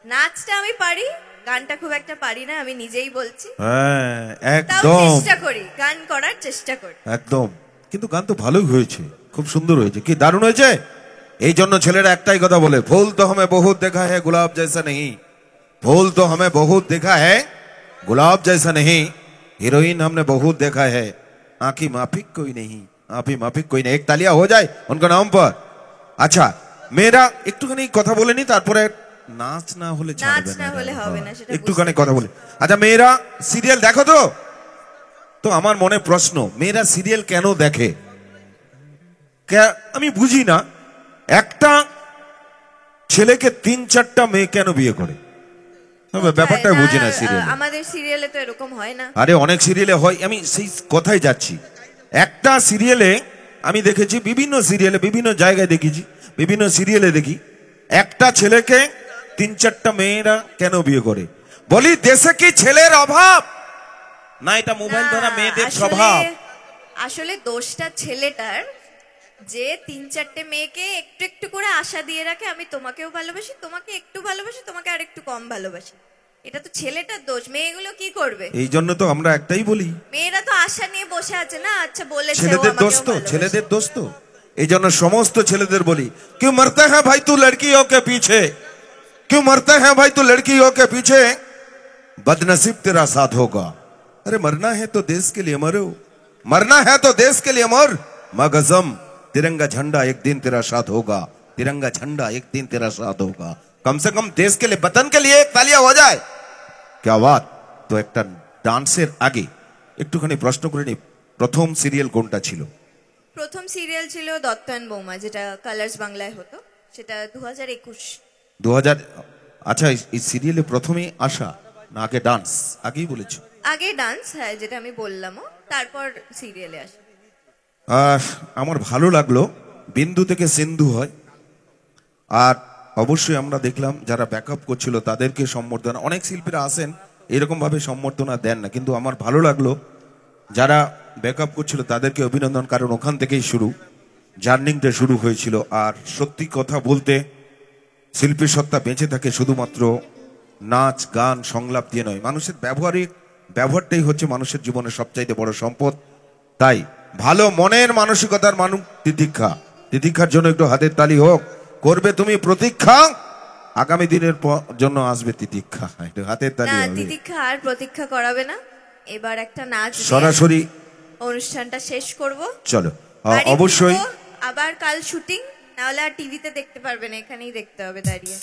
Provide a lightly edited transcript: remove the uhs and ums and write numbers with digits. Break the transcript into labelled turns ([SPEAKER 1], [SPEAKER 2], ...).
[SPEAKER 1] নাচটা আমি পারি, গানটা খুব একটা পারি না, আমি নিজেই বলছি।
[SPEAKER 2] হ্যাঁ
[SPEAKER 1] তাও
[SPEAKER 2] একদম
[SPEAKER 1] চেষ্টা করি, গান করার চেষ্টা করি।
[SPEAKER 2] একদম। কিন্তু গান তো ভালোই হয়েছে, খুব সুন্দর হয়েছে, কি দারুণ হয়েছে। এই জন্য ছেলেরা একটাই কথা বলে, ফুল তো हमें बहुत देखा है गुलाब जैसा नहीं, फूल तो हमें बहुत देखा है गुलाब जैसा नहीं, हीरोइन हमने बहुत देखा है आंखी माफिक कोई नहीं, आंखी माफिक कोई नहीं। एक तालियां हो जाए उनका नाम पर। अच्छा মেয়েরা একটুখানি কথা বলে নি, তারপরে নাচ না হলে ছাড়বে
[SPEAKER 1] না হলে হবে না, সেটা
[SPEAKER 2] একটুখানি কথা বলে। আচ্ছা মেয়েরা সিরিয়াল দেখো তো? তো আমার মনে প্রশ্ন, মেয়েরা সিরিয়াল কেন দেখে? আমি বুঝি না। একটা ছেলেকে 3-4টা মেয়ে কেন বিয়ে করে? ব্যাপারটা বুঝি না সিরিয়াল।
[SPEAKER 1] আমাদের সিরিয়ালে তো এরকম হয় না।
[SPEAKER 2] আরে অনেক সিরিয়ালে হয়, আমি সেই কথাই যাচ্ছি। একটা সিরিয়ালে আমি দেখেছি, বিভিন্ন সিরিয়ালে বিভিন্ন জায়গায় দেখেছি, বিভিন্ন সিরিয়ালে দেখি একটা ছেলেকে 3-4টা মেয়েরা কেন বিয়ে করে? বলি দেশে কি ছেলের অভাব, না এটা মোবাইল ধরা মেয়েদের স্বভাব?
[SPEAKER 1] আসলে দোষটা ছেলেটার, যে 3-4টে মেয়েকে একটু একটু করে আশা দিয়ে রাখে, আমি তোমাকেও ভালোবাসি, তোমাকে একটু ভালোবাসি, তোমাকে আর একটু কম ভালোবাসি। এটা তো ছেলেটার দোষ, মেয়েগুলো কি করবে?
[SPEAKER 2] এই জন্য তো আমরা একটাই বলি,
[SPEAKER 1] মেয়েরা তো আশা নিয়ে বসে আছে না। আচ্ছা বলেছে
[SPEAKER 2] ছেলেদের দোষ তো, ছেলেদের দোষ তো। এই জন্য সমস্ত ছেলেদের বলি, क्यों मरता है भाई तू लड़कियों के पीछे, क्यों मरता है भाई तू लड़कियों के पीछे, बदनसीब तेरा साथ होगा। अरे मरना है तो देश के लिए मरो, मरना है तो देश के लिए मर, मगजम तिरंगा झंडा एक दिन तेरा साथ होगा, तिरंगा झंडा एक दिन तेरा साथ होगा। कम से कम देश के लिए, वतन के लिए एक तालियां हो जाए। क्या बात। तो একটা ডান্সের আগে একটুখানি প্রশ্ন করে নি, প্রথম সিরিয়াল কোনটা ছিল?
[SPEAKER 1] প্রথম সিরিয়াল ছিল দত্তন বৌমা, যেটা কালার্স বাংলায় হতো, সেটা 2021।
[SPEAKER 2] 2000। আচ্ছা এই সিরিয়ালে প্রথমে আসা না আগে ডান্স? আগেই বলেছো
[SPEAKER 1] আগে ডান্স, হ্যাঁ যেটা আমি বললামও, তারপর সিরিয়ালে আসে।
[SPEAKER 2] আমার ভালো লাগলো, বিন্দু থেকে সিন্ধু হয়। আর অবশ্যই আমরা দেখলাম যারা ব্যাকআপ করছিল তাদেরকে সম্বর্ধনা, অনেক শিল্পীরা আসেন এরকম ভাবে সম্বর্ধনা দেন না, কিন্তু আমার ভালো লাগলো যারা ব্যাকআপ করছিল তাদেরকে অভিনন্দন, কারণ ওখান থেকেই শুরু, জার্নিংটা শুরু হয়েছিল। আর সত্যি কথা বলতে শিল্পীর সত্তা বেঁচে থাকে শুধুমাত্র নাচ গান সংলাপ দিয়ে নয়, মানুষের ব্যবহারটাই হচ্ছে মানুষের জীবনের সবচাইতে বড় সম্পদ। তাই ভালো মনের মানসিকতার মানুষ তিতিক্ষা, তিতিক্ষার জন্য একটু হাতের তালি হোক। করবে তুমি প্রতীক্ষা, আগামী দিনের জন্য আসবে তিতিক্ষা, একটু হাতের তালি হবে।
[SPEAKER 1] তিতিক্ষা আর প্রতীক্ষা করাবে না, এবার একটা নাচ
[SPEAKER 2] সরাসরি
[SPEAKER 1] অনুষ্ঠানটা শেষ করব।
[SPEAKER 2] চলো অবশ্যই
[SPEAKER 1] আবার কাল শুটিং, নাহলে আর টিভিতে দেখতে পারবে না, এখানেই দেখতে হবে দাঁড়িয়ে।